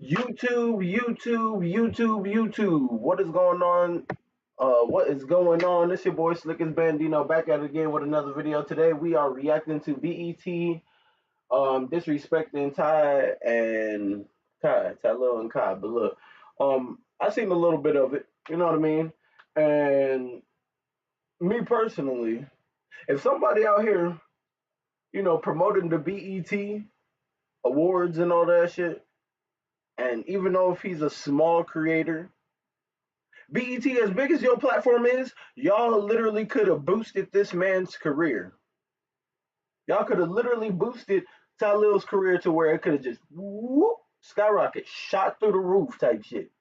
YouTube. What is going on? What is going on? It's your boy Slickest Bandino back at it again with another video. Today we are reacting to BET disrespecting TYLIL and Kai. But look, I seen a little bit of it, you know what I mean? And me personally, if somebody out here, promoting the BET awards and all that shit, and even though if he's a small creator, BET, as big as your platform is, y'all literally could have boosted this man's career. Y'all could have literally boosted TYLIL's career to where it could have just skyrocket, shot through the roof type shit.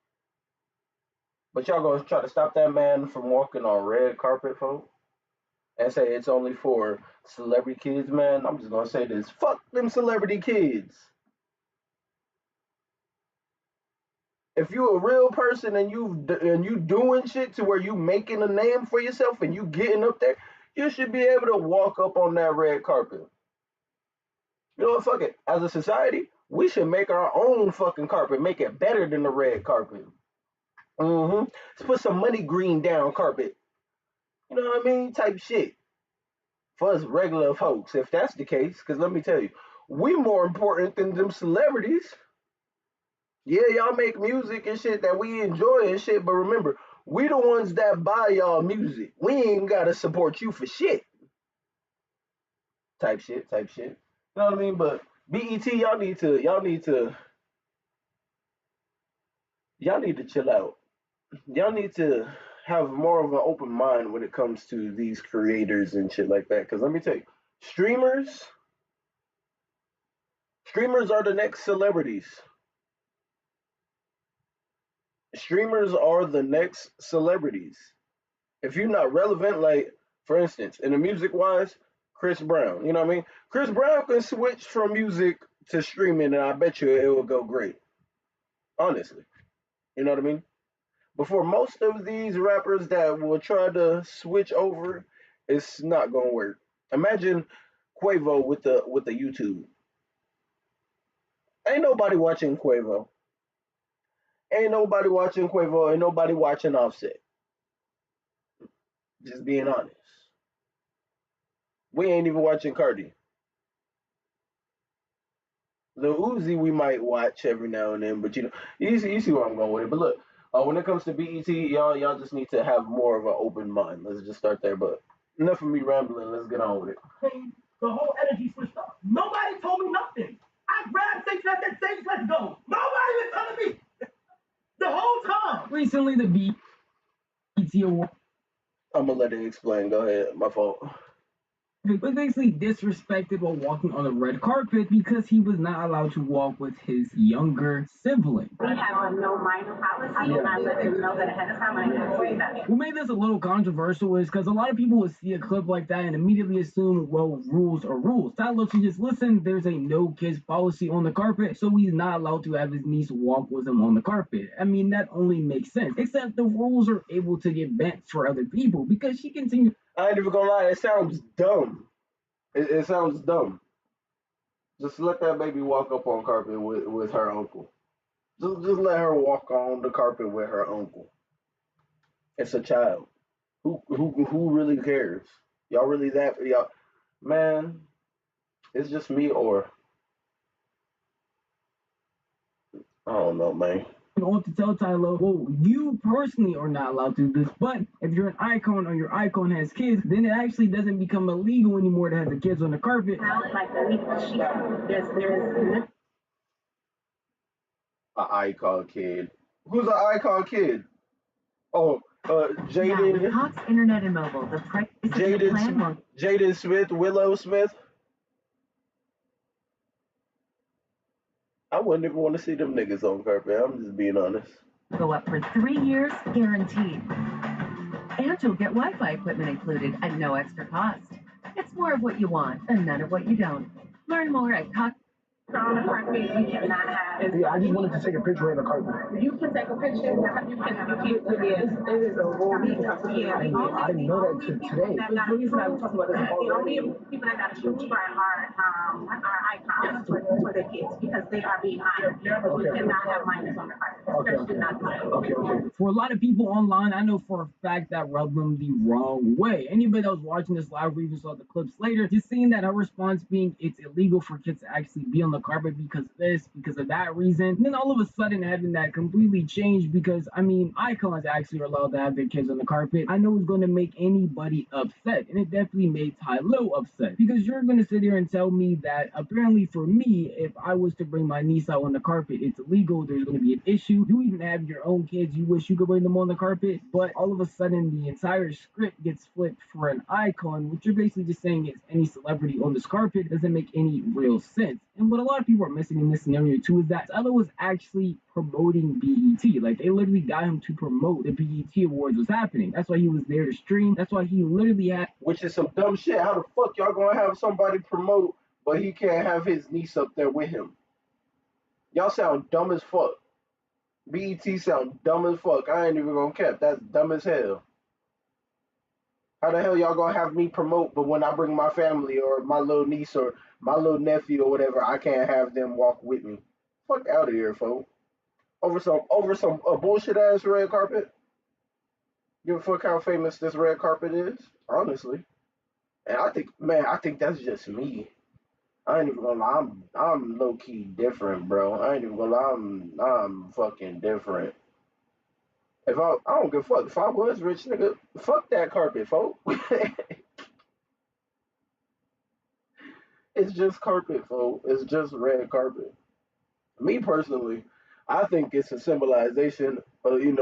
But y'all gonna try to stop that man from walking on red carpet, folks, and say it's only for celebrity kids, man. I'm just gonna say this: fuck them celebrity kids. If you a real person and you doing shit to where you making a name for yourself and you getting up there, you should be able to walk up on that red carpet. You know what? Fuck it. As a society, we should make our own fucking carpet, make it better than the red carpet. Let's put some money green down carpet. You know what I mean? Type shit. For us regular folks, if that's the case, because let me tell you, we more important than them celebrities. Yeah, y'all make music and shit that we enjoy and shit, but remember, we the ones that buy y'all music. We ain't gotta support you for shit. Type shit. You know what I mean? But BET, y'all need to chill out. Y'all need to have more of an open mind when it comes to these creators and shit like that. Because let me tell you, streamers are the next celebrities. Streamers are the next celebrities. If you're not relevant, like for instance, in the music wise, Chris Brown, you know what I mean? Chris Brown can switch from music to streaming, and I bet you it will go great. Honestly, you know what I mean? Before most of these rappers that will try to switch over, it's not gonna work. Imagine Quavo with the YouTube. Ain't nobody watching Quavo. Ain't nobody watching Quavo. Ain't nobody watching Offset. Just being honest. We ain't even watching Cardi. Lil Uzi we might watch every now and then, but you see where I'm going with it. But look, when it comes to BET, y'all just need to have more of an open mind. Let's just start there. But enough of me rambling. Let's get on with it. The whole energy switched off. Nobody told me nothing. I grabbed things and I said, "Things, let's go." Nobody was telling me the whole time. Recently, the BET Award. I'm gonna let it explain. Go ahead. My fault. Was basically disrespected while walking on the red carpet because he was not allowed to walk with his younger sibling. We have a no minor policy, and I let them know that ahead of time. I didn't say that. What made this a little controversial is because a lot of people would see a clip like that and immediately assume, well, rules are rules. That lets you just listen. There's a no kids policy on the carpet, so he's not allowed to have his niece walk with him on the carpet. I mean, that only makes sense. Except the rules are able to get bent for other people because she continued. I ain't even gonna lie, it sounds dumb. It sounds dumb. Just let that baby walk up on carpet with her uncle. Just let her walk on the carpet with her uncle. It's a child. Who really cares? Y'all really y'all, man? It's just me, or I don't know, man. On to tell TYLIL, well, you personally are not allowed to do this, but if you're an icon or your icon has kids, then it actually doesn't become illegal anymore to have the kids on the carpet. Like there's An icon kid. Who's an icon kid? Oh, Jaden. Yeah, Cox Internet and Mobile. The price Jaden Smith, Willow Smith. I wouldn't even want to see them niggas on carpet. I'm just being honest. Go up for 3 years, guaranteed. And you'll get Wi-Fi equipment included at no extra cost. It's more of what you want and none of what you don't. Learn more at Cox. So on the carpet, you cannot have. Yeah, I just wanted to take a picture of the carpet. You can take a picture. You can. It is a rule. Yeah. I didn't know that till today. The reason I was talking about this the only people that got to shoot are icons for their kids because they are being honored. You cannot have minors on the carpet, especially not this. Okay. For a lot of people online, I know for a fact that rubbed them the wrong way. Anybody that was watching this live or even saw the clips later, just seeing that her response being it's illegal for kids to actually be on the carpet because of this, because of that reason. And then all of a sudden having that completely change because, I mean, icons actually are allowed to have their kids on the carpet. I know it's going to make anybody upset. And it definitely made TYLIL upset because you're going to sit here and tell me that apparently for me, if I was to bring my niece out on the carpet, it's illegal. There's going to be an issue. You even have your own kids. You wish you could bring them on the carpet. But all of a sudden, the entire script gets flipped for an icon, which you're basically just saying is any celebrity on this carpet doesn't make any real sense. And what a lot of people are missing in this scenario too is that Ella was actually promoting BET. Like they literally got him to promote the BET Awards was happening. That's why he was there to stream. That's why he literally had. Which is some dumb shit. How the fuck y'all gonna have somebody promote, but he can't have his niece up there with him? Y'all sound dumb as fuck. BET sound dumb as fuck. I ain't even gonna cap. That's dumb as hell. How the hell y'all gonna have me promote, but when I bring my family or my little niece or my little nephew or whatever, I can't have them walk with me? Fuck out of here, folks. Over some bullshit ass red carpet. Give a fuck how famous this red carpet is, honestly. And I think that's just me. I ain't even gonna lie, I'm low key different, bro. I ain't even gonna lie, I'm fucking different. If I don't give a fuck. If I was rich, nigga, fuck that carpet, folks. It's just carpet, folks. It's just red carpet. Me personally, I think it's a symbolization, and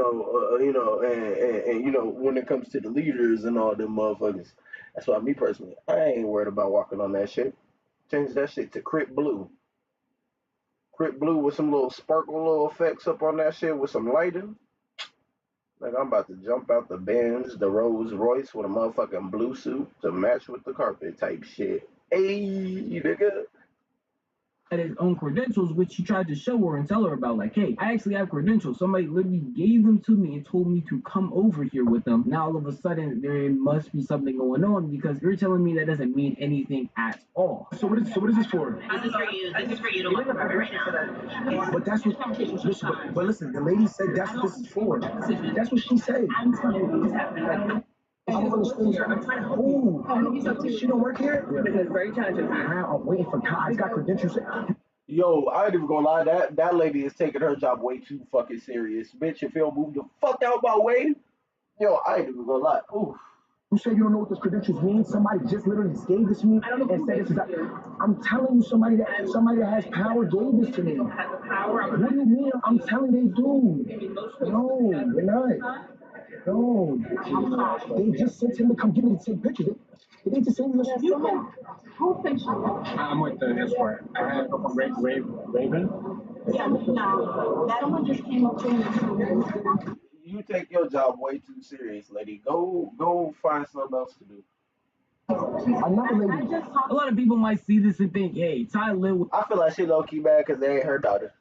when it comes to the leaders and all them motherfuckers. That's why me personally, I ain't worried about walking on that shit. Change that shit to Crip Blue. Crip Blue with some little sparkle little effects up on that shit with some lighting. Like I'm about to jump out the Benz, the Rolls Royce with a motherfucking blue suit to match with the carpet type shit. Hey, nigga. His own credentials, which he tried to show her and tell her about, like, hey, I actually have credentials. Somebody literally gave them to me and told me to come over here with them. Now all of a sudden there must be something going on because you're telling me that doesn't mean anything at all. So what is this for? This is for you. This is for you to look over right now. But that's what. Listen, the lady said that's what this is for. That's what she said. I'm telling you what's happening. I don't understand. I'm trying to Ooh, she don't work here? because it's very challenging. I'm waiting for Kai. He's got credentials. Yo, I ain't even gonna lie, that lady is taking her job way too fucking serious. Bitch, if you don't move the fuck out my way, yo, I ain't even gonna lie. Oof. You say you don't know what those credentials mean? Somebody just literally gave this to me and said this is. I'm telling you, somebody that has power gave this to me. What do you mean? I'm telling they do. No, they're not. No, they just sent him to come give me the same picture. They just sent me You can. Who thinks you? I'm with the escort. I have from Raven. Yeah, no. Someone just came up to me and told me. You take your job way too serious, lady. Go find something else to do. Another lady. A lot of people might see this and think, hey, TYLIL. I feel like she low key mad because they ain't her daughter.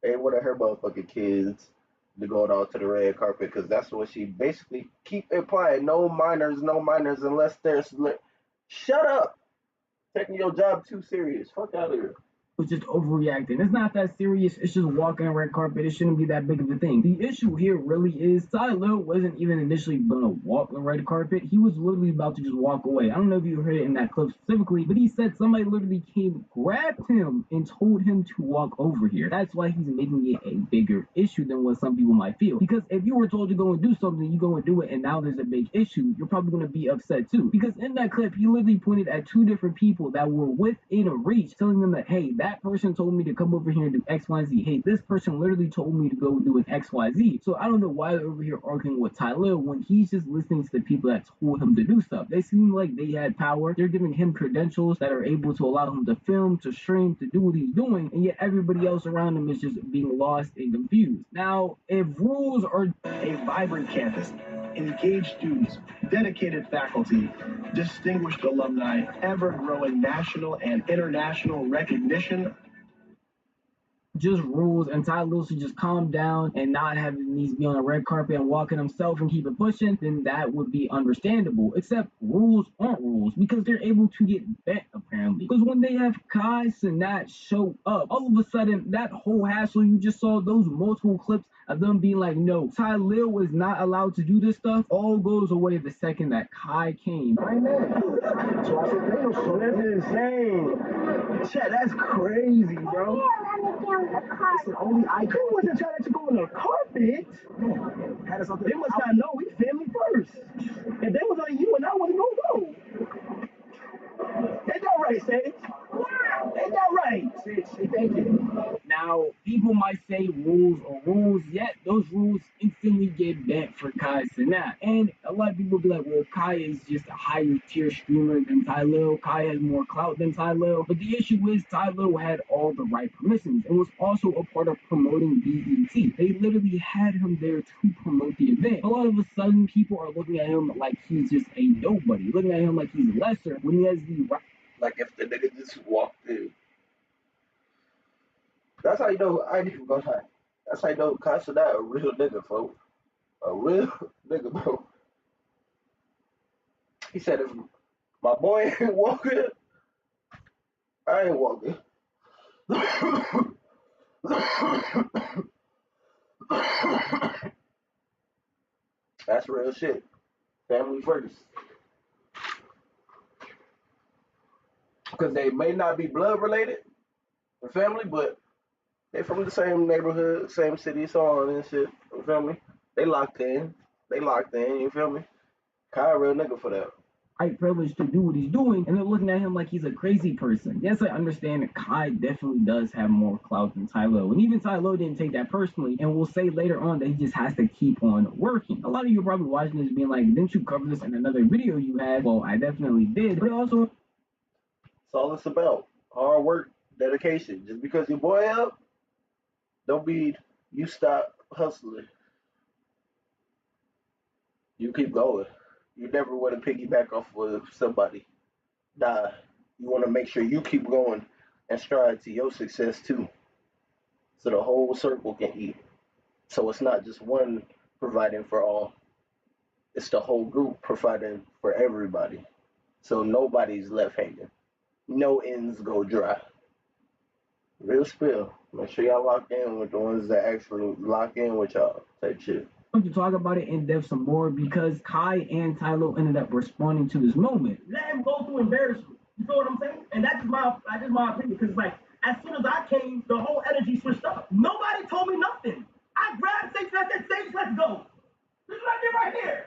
They ain't one of her motherfucking kids to go out to the red carpet because that's what she basically keep implying. No minors unless there's. Shut up. Taking your job too serious. Fuck out of here. Was just overreacting. It's not that serious. It's just walking a red carpet. It shouldn't be that big of a thing. The issue here really is TYLIL wasn't even initially gonna walk the red carpet. He was literally about to just walk away. I don't know if you heard it in that clip specifically, but he said somebody literally came, grabbed him, and told him to walk over here. That's why he's making it a bigger issue than what some people might feel. Because if you were told to go and do something, you go and do it, and now there's a big issue, you're probably gonna be upset too. Because in that clip, he literally pointed at two different people that were within a reach, telling them that, hey, that person told me to come over here and do X, Y, Z. Hey, this person literally told me to go do an X, Y, Z. So I don't know why they're over here arguing with TYLIL when he's just listening to the people that told him to do stuff. They seem like they had power. They're giving him credentials that are able to allow him to film, to stream, to do what he's doing, and yet everybody else around him is just being lost and confused. Now, if rules are a vibrant campus, engaged students, dedicated faculty, distinguished alumni, ever-growing national and international recognition, just rules, and TYLIL should just calm down and not have his niece be on a red carpet and walking himself and keep it pushing, then that would be understandable. Except rules aren't rules because they're able to get bent apparently. Because when they have Kai Cenat show up, all of a sudden that whole hassle you just saw, those multiple clips of them being like, no, TYLIL is not allowed to do this stuff, all goes away the second that Kai came. I know. So I said, damn, so that's insane. Chat, that's crazy, bro. It's the only icon. Who wasn't trying to go on the carpet? They must not know we family first. If they was on you and I wasn't gonna go. Ain't that right, Sage? Ain't that right? Sage, thank you. Now, people might say rules are rules, yet those rules instantly get bent for Kai Cenat. And a lot of people be like, well, Kai is just a higher tier streamer than TYLIL. Kai has more clout than TYLIL. But the issue is TYLIL had all the right permissions and was also a part of promoting BET. They literally had him there to promote the event. A lot of a sudden, people are looking at him like he's just a nobody, looking at him like he's lesser when he has the right. Like if the nigga just walked in. That's how you know I need to go high. That's how you know consider that a real nigga, folks. A real nigga, bro. He said if my boy ain't walking, I ain't walking. That's real shit. Family first. Because they may not be blood related, the family, but they from the same neighborhood, same city, so on and shit. You feel me? They locked in. They locked in, you feel me? Kai a real nigga for that. Right privilege to do what he's doing, and they're looking at him like he's a crazy person. Yes, I understand that Kai definitely does have more clout than TYLIL, and even TYLIL didn't take that personally, and we'll say later on that he just has to keep on working. A lot of you are probably watching this being like, didn't you cover this in another video you had? Well, I definitely did, but also... It's all it's about. Hard work, dedication. Just because your boy up, don't be you stop hustling. You keep going. You never want to piggyback off of somebody. Nah. You want to make sure you keep going and strive to your success too. So the whole circle can eat. So it's not just one providing for all. It's the whole group providing for everybody. So nobody's left hanging. No ends go dry. Real spill. Make sure y'all lock in with the ones that actually lock in with y'all. Type shit. To talk about it in depth some more because Kai and TYLIL ended up responding to this moment. Let him go through embarrassment. You feel what I'm saying? And that's just my opinion. Because like as soon as I came, the whole energy switched up. Nobody told me nothing. I grabbed Sage and I said, Sage, let's go. This is what I did right here.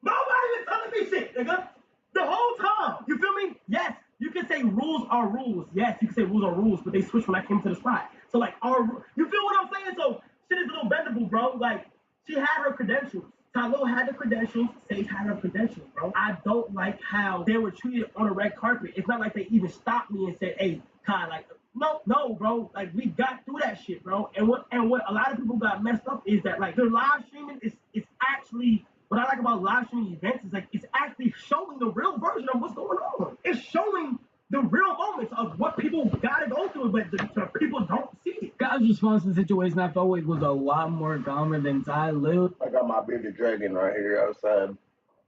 Nobody was telling me shit, nigga. The whole time. You feel me? Yes, you can say rules are rules. Yes, you can say rules are rules, but they switched when I came to the spot. So like you feel what I'm saying? So shit is a little bendable, bro. Like she had her credentials. TYLIL had the credentials. Sage had her credentials, bro. I don't like how they were treated on a red carpet. It's not like they even stopped me and said, hey, Kai, like, no, bro. Like, we got through that shit, bro. And what a lot of people got messed up is that, like, the live streaming is actually, what I like about live streaming events is, like, it's actually showing the real version of what's going on. It's showing the real moments of what people gotta go through, but the people don't see it. Kai's response to the situation, I felt like was a lot more calmer than TYLIL. I got my bearded dragon right here outside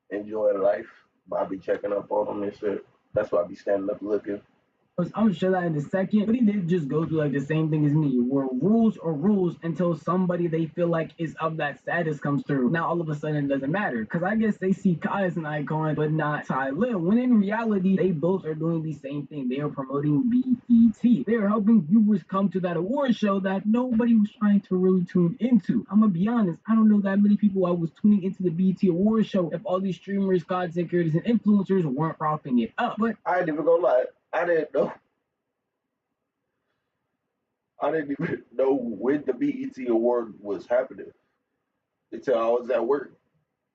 enjoying life. I be checking up on him and shit. That's why I be standing up looking. I'm gonna show that in a second, but he did just go through like the same thing as me, where rules are rules until somebody they feel like is of that status comes through. Now all of a sudden it doesn't matter, because I guess they see Kai as an icon, but not TYLIL, when in reality they both are doing the same thing. They are promoting BET. They are helping viewers come to that award show that nobody was trying to really tune into. I'm gonna be honest, I don't know that many people I was tuning into the BET award show if all these streamers, content creators, and influencers weren't propping it up. But I ain't even gonna lie. I didn't know. I didn't even know when the BET award was happening until I was at work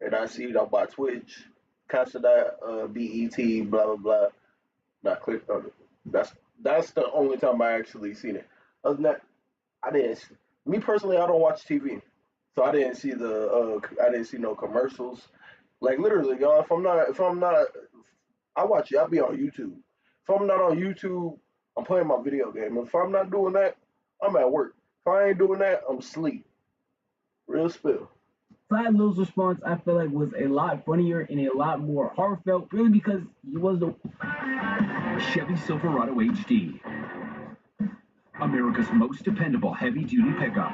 and I see it on my Twitch. Constant BET, blah blah blah. And I clicked on it. That's the only time I actually seen it. Other than that, I didn't. Me personally, I don't watch TV, so I didn't see I didn't see no commercials. Like literally, y'all. If I'm not, I watch it. I'll be on YouTube. If I'm not on YouTube, I'm playing my video game. If I'm not doing that, I'm at work. If I ain't doing that, I'm asleep. Real spill. TYLIL's response, I feel like, was a lot funnier and a lot more heartfelt, really, because he was the Chevy Silverado HD, America's most dependable heavy-duty pickup.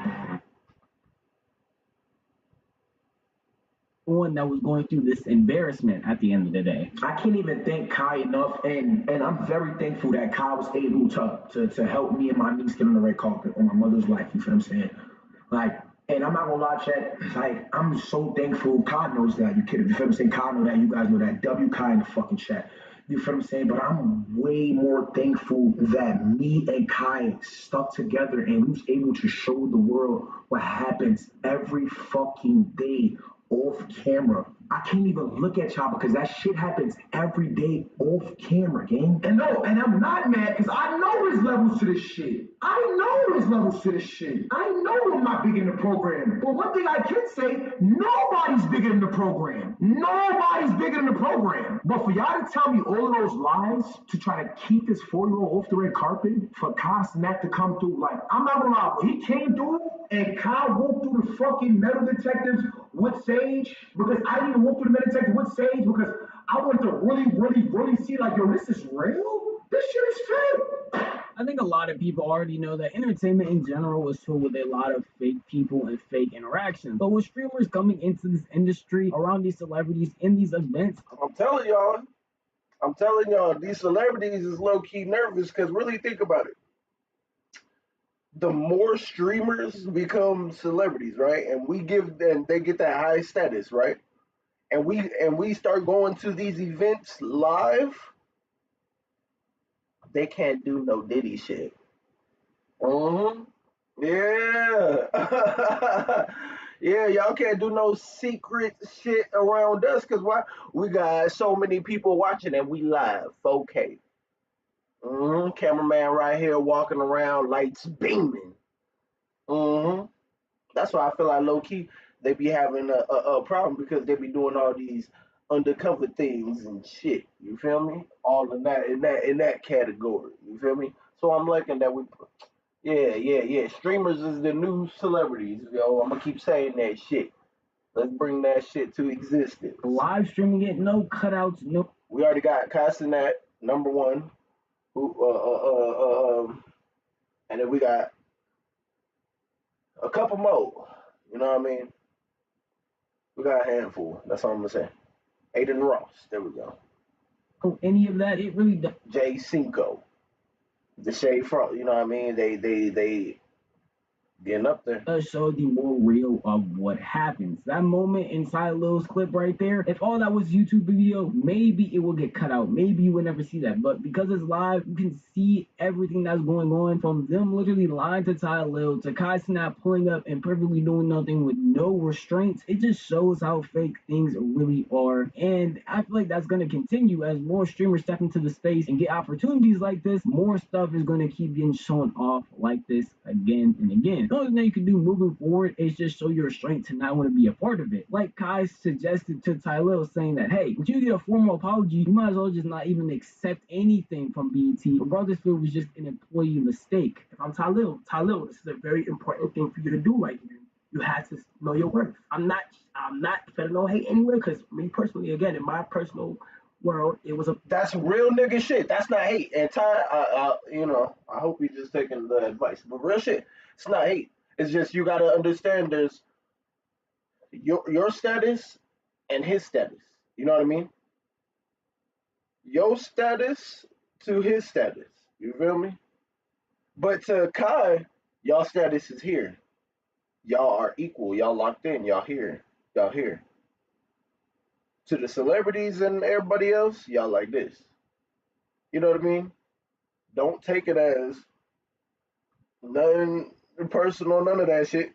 one that was going through this embarrassment at the end of the day. I can't even thank Kai enough, and I'm very thankful that Kai was able to help me and my niece get on the red carpet on my mother's life. You feel what I'm saying? Like, and I'm not gonna lie, Chat. Like, I'm so thankful. Kai knows that. You feel what I'm saying? Kai know that. You guys know that. W Kai in the fucking chat. You feel what I'm saying? But I'm way more thankful that me and Kai stuck together and we was able to show the world what happens every fucking day off camera. I can't even look at y'all because that shit happens every day off camera, gang. And no, and I'm not mad because I know there's levels to this shit. I know there's levels to this shit. I know I'm not big in the program. But one thing I can say, nobody's bigger than the program. Nobody's bigger than the program. But for y'all to tell me all of those lies to try to keep this 4-year-old off the red carpet, for Cenat to come through, like, I'm not gonna lie, he came through and Kyle walked through the fucking metal detectives with Sage, because I didn't even walk through the metal detective with Sage because I wanted to really see, like, yo, this is real? This shit is fake. I think a lot of people already know that entertainment in general is filled with a lot of fake people and fake interactions. But with streamers coming into this industry around these celebrities in these events, I'm telling y'all, these celebrities is low key nervous because really think about it. The more streamers become celebrities, right? And they get that high status, right? And we start going to these events live, they can't do no Diddy shit. Mm-hmm. Yeah. Yeah, y'all can't do no secret shit around us because why? We got so many people watching and we live 4K. Cameraman right here walking around, lights beaming. hmm That's why I feel like low key they be having a problem because they be doing all these undercover things and shit. You feel me? All in that category. You feel me? So I'm liking that we. Yeah. Streamers is the new celebrities, yo. I'm gonna keep saying that shit. Let's bring that shit to existence. live streaming it, no cutouts, no. We already got Cenat, number one, who and then we got a couple more. You know what I mean? We got a handful. That's all I'm gonna say. Aiden Ross. There we go. Any of that. It really does. Jay Cinco. The Shade Front. You know what I mean? They getting up there. Does show the more real of what happens. That moment inside Lil's clip right there, if all that was YouTube video, maybe it will get cut out. Maybe you would never see that. But because it's live, you can see everything that's going on, from them literally lying to TYLIL to Kai Cenat pulling up and perfectly doing nothing with no restraints. It just shows how fake things really are. And I feel like that's going to continue as more streamers step into the space and get opportunities like this. More stuff is going to keep getting shown off like this again and again. The only thing that you can do moving forward is just show your strength to not want to be a part of it. Like Kai suggested to TYLIL, saying that, hey, if you get a formal apology, you might as well just not even accept anything from BET, regardless if it was just an employee mistake. If I'm TYLIL, this is a very important thing for you to do right here. You have to know your worth. I'm not feeling no hate anywhere, because me personally, again, in my personal world, it was a. That's real nigga shit. That's not hate. And I hope he's just taking the advice. But real shit, it's not hate. It's just you gotta understand there's your status and his status. You know what I mean? Your status to his status. You feel me? But to Kai, y'all status is here. Y'all are equal. Y'all locked in. Y'all here. Y'all here. To the celebrities and everybody else, y'all like this. You know what I mean? Don't take it as nothing personal, none of that shit.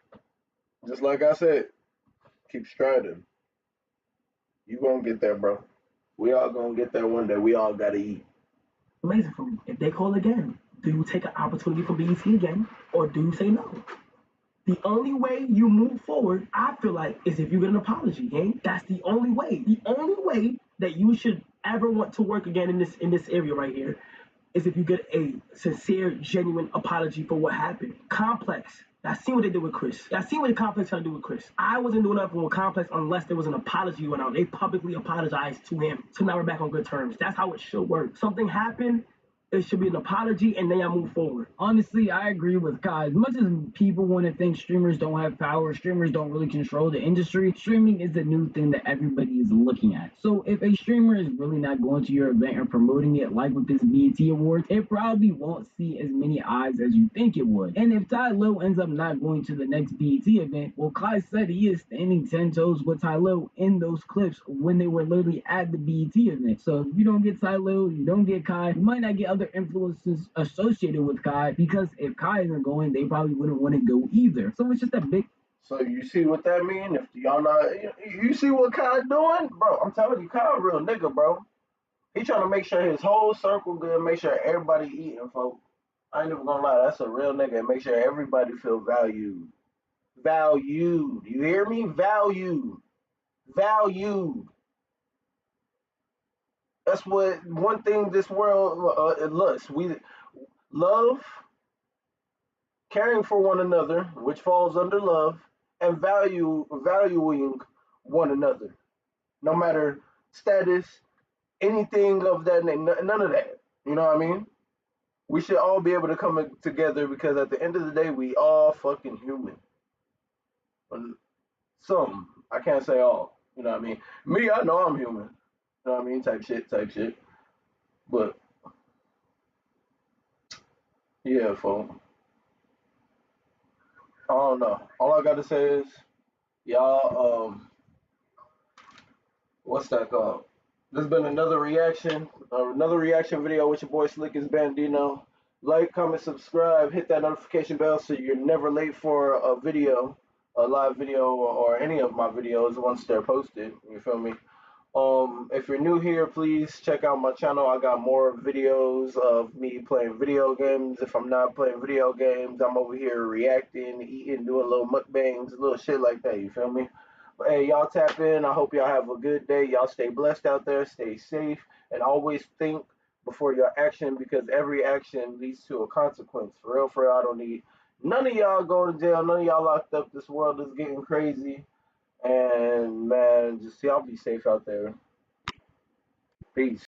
Just like I said, keep striding. You gonna get there, bro. We all gonna get there one day. We all gotta eat. Amazing for me. If they call again, do you take an opportunity from BET again, or do you say no? The only way you move forward, I feel like, is if you get an apology, gang. That's the only way. The only way that you should ever want to work again in this area right here. is if you get a sincere, genuine apology for what happened. Complex. I seen what they did with Chris. I seen what the Complex tried to do with Chris. I wasn't doing nothing with Complex unless there was an apology went out. They publicly apologized to him. So now we're back on good terms. That's how it should work. Something happened. It should be an apology, and then I move forward. Honestly, I agree with Kai. As much as people want to think streamers don't have power, streamers don't really control the industry, streaming is the new thing that everybody is looking at. So if a streamer is really not going to your event and promoting it, like with this BET Awards, it probably won't see as many eyes as you think it would. And if TYLIL ends up not going to the next BET event, well, Kai said he is standing 10 toes with TYLIL in those clips when they were literally at the BET event. So if you don't get TYLIL, you don't get Kai, you might not get other influences associated with Kai, because if Kai isn't going, they probably wouldn't want to go either. So it's just a big. So you see what that mean? If y'all not, you see what Kai doing, bro? I'm telling you, Kai a real nigga, bro. He trying to make sure his whole circle good, make sure everybody eating, folks. I ain't even gonna lie, that's a real nigga. And make sure everybody feel valued. Valued. You hear me? Valued. Valued. That's what one thing this world it looks. We love, caring for one another, which falls under love, and valuing one another, no matter status, anything of that name, none of that. You know what I mean? We should all be able to come together because at the end of the day, we all fucking human. Some, I can't say all. You know what I mean? Me, I know I'm human. You know what I mean? Type shit. But yeah, folks. I don't know. All I gotta say is, y'all, what's that called? This has been another reaction video with your boy Slick as Bandino. Like, comment, subscribe, hit that notification bell so you're never late for a video, a live video, or any of my videos once they're posted. You feel me? If you're new here, please check out my channel. I got more videos of me playing video games. If I'm not playing video games, I'm over here reacting, eating, doing little mukbangs, little shit like that. You feel me? But hey, y'all tap in. I hope y'all have a good day. Y'all stay blessed out there. Stay safe, and always think before your action, because every action leads to a consequence. For real, I don't need none of y'all going to jail. None of y'all locked up. This world is getting crazy. And man, just y'all be safe out there. Peace.